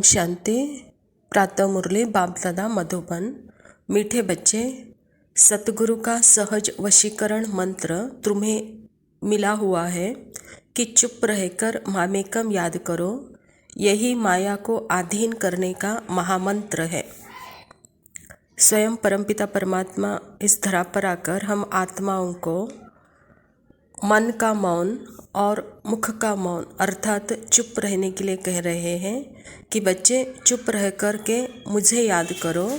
शांति। प्रातः मुरली बापदादा मधुबन। मीठे बच्चे, सतगुरु का सहज वशीकरण मंत्र तुम्हें मिला हुआ है कि चुप रहकर मामेकम याद करो। यही माया को अधीन करने का महामंत्र है। स्वयं परमपिता परमात्मा इस धरा पर आकर हम आत्माओं को मन का मौन और मुख का मौन अर्थात चुप रहने के लिए कह रहे हैं कि बच्चे चुप रह कर के मुझे याद करो।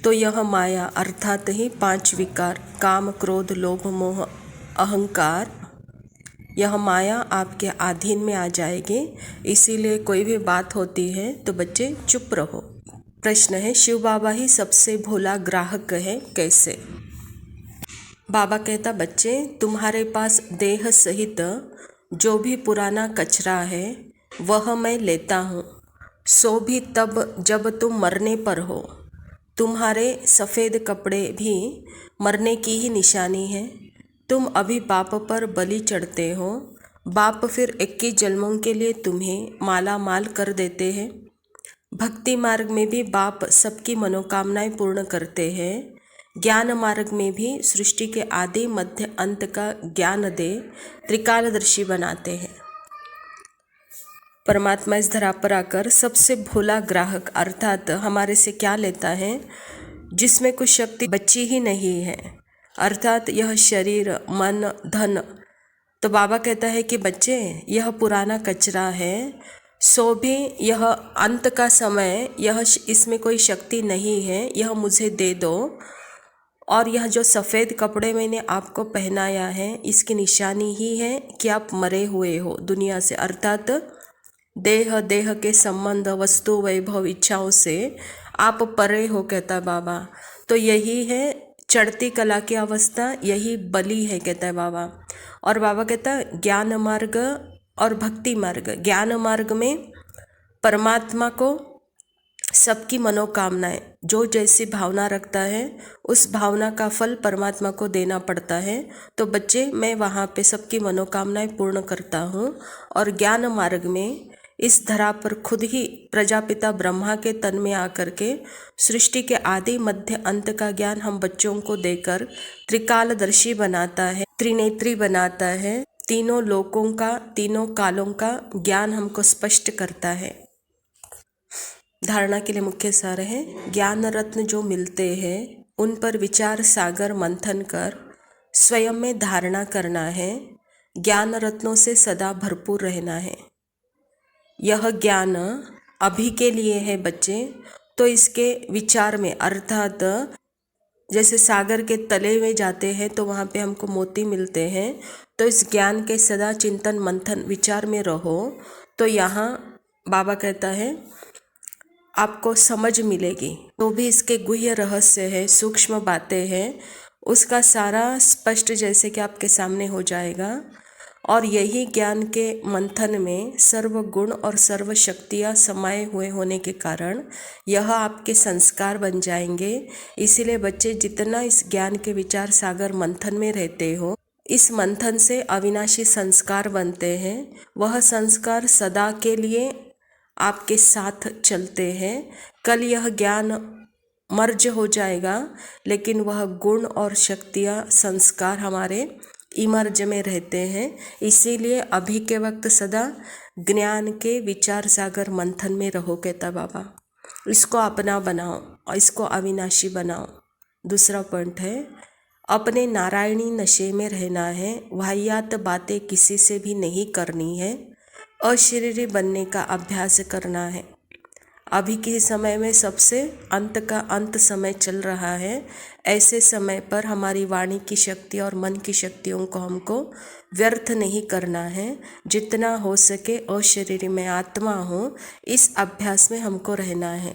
तो यह माया अर्थात ही 5 विकार काम क्रोध लोभ मोह अहंकार, यह माया आपके अधीन में आ जाएगी। इसीलिए कोई भी बात होती है तो बच्चे चुप रहो। प्रश्न है, शिव बाबा ही सबसे भोला ग्राहक है, कैसे? बाबा कहता, बच्चे तुम्हारे पास देह सहित जो भी पुराना कचरा है वह मैं लेता हूँ, सो भी तब जब तुम मरने पर हो। तुम्हारे सफ़ेद कपड़े भी मरने की ही निशानी है। तुम अभी बाप पर बलि चढ़ते हो, बाप फिर 21 जन्मों के लिए तुम्हें माला माल कर देते हैं। भक्ति मार्ग में भी बाप सबकी मनोकामनाएं पूर्ण करते हैं। ज्ञान मार्ग में भी सृष्टि के आदि मध्य अंत का ज्ञान दे त्रिकालदर्शी बनाते हैं। परमात्मा इस धरा पर आकर सबसे भोला ग्राहक अर्थात हमारे से क्या लेता है, जिसमें कुछ शक्ति बची ही नहीं है, अर्थात यह शरीर मन धन। तो बाबा कहता है कि बच्चे यह पुराना कचरा है, सो भी यह अंत का समय, यह इसमें कोई शक्ति नहीं है, यह मुझे दे दो। और यह जो सफ़ेद कपड़े मैंने आपको पहनाया है इसकी निशानी ही है कि आप मरे हुए हो दुनिया से, अर्थात देह के संबंध वस्तु वैभव इच्छाओं से आप परे हो, कहता बाबा। तो यही है चढ़ती कला की अवस्था, यही बलि है, कहता है बाबा। और बाबा कहता ज्ञान मार्ग और भक्ति मार्ग। ज्ञान मार्ग में परमात्मा को सबकी मनोकामनाएं, जो जैसी भावना रखता है उस भावना का फल परमात्मा को देना पड़ता है। तो बच्चे मैं वहाँ पे सबकी मनोकामनाएं पूर्ण करता हूँ। और ज्ञान मार्ग में इस धरा पर खुद ही प्रजापिता ब्रह्मा के तन में आकर के सृष्टि के आदि मध्य अंत का ज्ञान हम बच्चों को देकर त्रिकालदर्शी बनाता है, त्रिनेत्री बनाता है। तीनों लोकों का तीनों कालों का ज्ञान हमको स्पष्ट करता है। धारणा के लिए मुख्य सार है, ज्ञान रत्न जो मिलते हैं उन पर विचार सागर मंथन कर स्वयं में धारणा करना है। ज्ञान रत्नों से सदा भरपूर रहना है। यह ज्ञान अभी के लिए है बच्चे, तो इसके विचार में अर्थात जैसे सागर के तले में जाते हैं तो वहाँ पे हमको मोती मिलते हैं, तो इस ज्ञान के सदा चिंतन मंथन विचार में रहो। तो यहाँ बाबा कहता है आपको समझ मिलेगी। तो भी इसके गुह्य रहस्य है, सूक्ष्म बातें हैं, उसका सारा स्पष्ट जैसे कि आपके सामने हो जाएगा। और यही ज्ञान के मंथन में सर्व गुण और सर्व शक्तियाँ समाये हुए होने के कारण यह आपके संस्कार बन जाएंगे। इसीलिए बच्चे जितना इस ज्ञान के विचार सागर मंथन में रहते हो, इस मंथन से अविनाशी संस्कार बनते हैं। वह संस्कार सदा के लिए आपके साथ चलते हैं। कल यह ज्ञान मर्ज हो जाएगा, लेकिन वह गुण और शक्तियाँ संस्कार हमारे इमर्ज में रहते हैं। इसीलिए अभी के वक्त सदा ज्ञान के विचार सागर मंथन में रहो, कहता बाबा। इसको अपना बनाओ और इसको अविनाशी बनाओ। दूसरा पॉइंट है, अपने नारायणी नशे में रहना है। वाहियात बातें किसी से भी नहीं करनी है। अशरीरी बनने का अभ्यास करना है। अभी के समय में सबसे अंत का अंत समय चल रहा है। ऐसे समय पर हमारी वाणी की शक्ति और मन की शक्तियों को हमको व्यर्थ नहीं करना है। जितना हो सके अशरीरी में आत्मा हो, इस अभ्यास में हमको रहना है।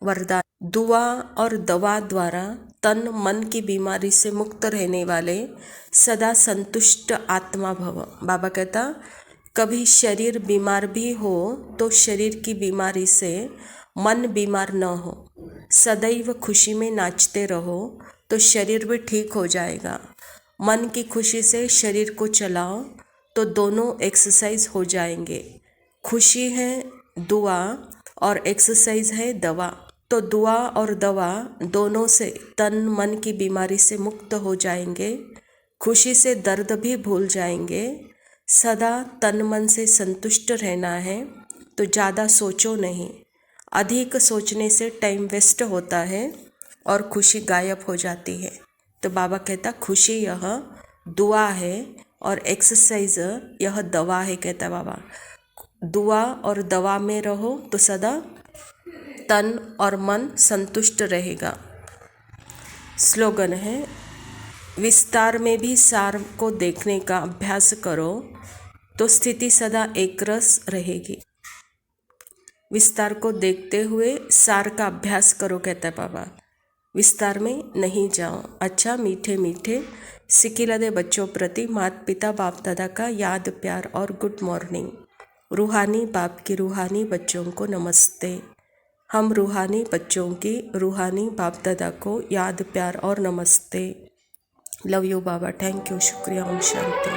वरदान, दुआ और दवा द्वारा तन मन की बीमारी से मुक्त रहने वाले सदा संतुष्ट आत्मा भव। बाबा कहता कभी शरीर बीमार भी हो तो शरीर की बीमारी से मन बीमार न हो। सदैव खुशी में नाचते रहो तो शरीर भी ठीक हो जाएगा। मन की खुशी से शरीर को चलाओ तो दोनों एक्सरसाइज हो जाएंगे। खुशी है दुआ और एक्सरसाइज है दवा। तो दुआ और दवा दोनों से तन मन की बीमारी से मुक्त हो जाएंगे, खुशी से दर्द भी भूल जाएंगे। सदा तन मन से संतुष्ट रहना है, तो ज़्यादा सोचो नहीं। अधिक सोचने से टाइम वेस्ट होता है और खुशी गायब हो जाती है। तो बाबा कहता खुशी यह दुआ है और एक्सरसाइज यह दवा है, कहता बाबा। दुआ और दवा में रहो तो सदा तन और मन संतुष्ट रहेगा। स्लोगन है, विस्तार में भी सार को देखने का अभ्यास करो तो स्थिति सदा एकरस रहेगी। विस्तार को देखते हुए सार का अभ्यास करो, कहता है बाबा। विस्तार में नहीं जाओ। अच्छा मीठे मीठे सिकिलदे बच्चों प्रति माता पिता बाप दादा का याद प्यार और गुड मॉर्निंग। रूहानी बाप की रूहानी बच्चों को नमस्ते। हम रूहानी बच्चों की रूहानी बाप दादा को याद प्यार और नमस्ते। Love you Baba, thank you, शुक्रिया, ओम शांति।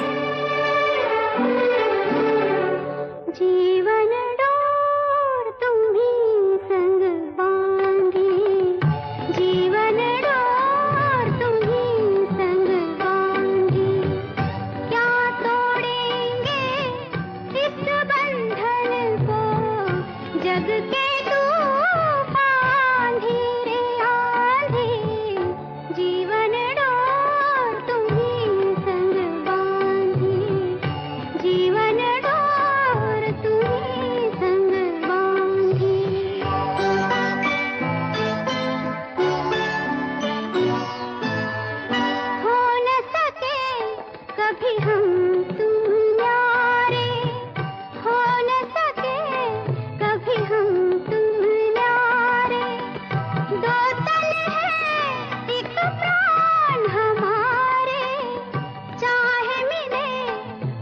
जीवन डोर तुम्ही संग बांधी, जीवन डोर तुम्ही संग बांधी। क्या तोड़ेंगे इस बंधन को, जग के तूफान धीरे आंधी। जीवन डोर तुम्ही संग बांधी, जीवन डोर तुम्ही संग बांधी। हो न सके कभी हम तुम न्यारे, हो न सके कभी हम तुम न्यारे। दो तन है एक प्राण हमारे, चाहे मिले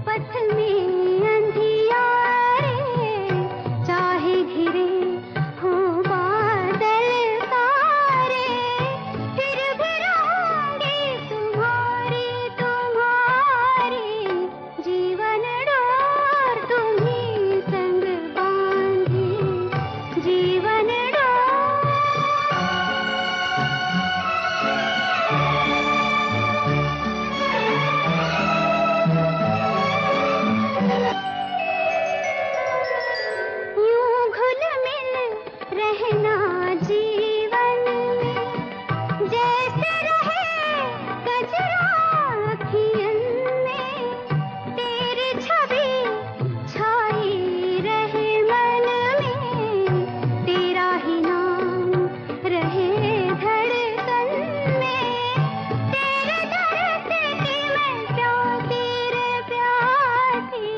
पथ में अंधियारे, चाहे घिरे हो बादल तारे। फिर भी रहूंगी तुम्हारी तुम्हारी, जीवन डोर तुम्ही संग बांधी, जीवन डोर। यूं घुल मिल रहना जीवन में, जैसे रहे कजरा अखियन में। तेरी छवि छाई रहे मन में, तेरा ही नाम रहे धड़कन में। तेरे दर से कि मैं प्यासी रे प्यासी,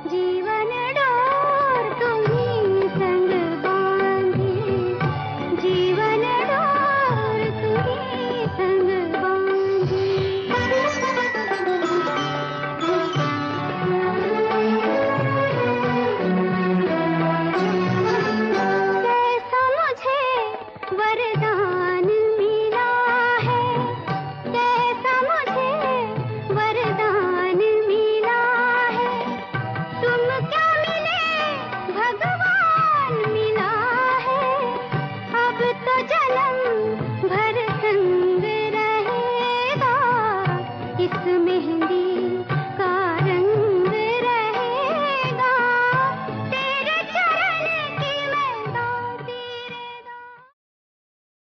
जीवन डोर तुम्ही संग बांधी, जीवन डोर तुम्ही संग बांधी। कैसा मुझे वरदान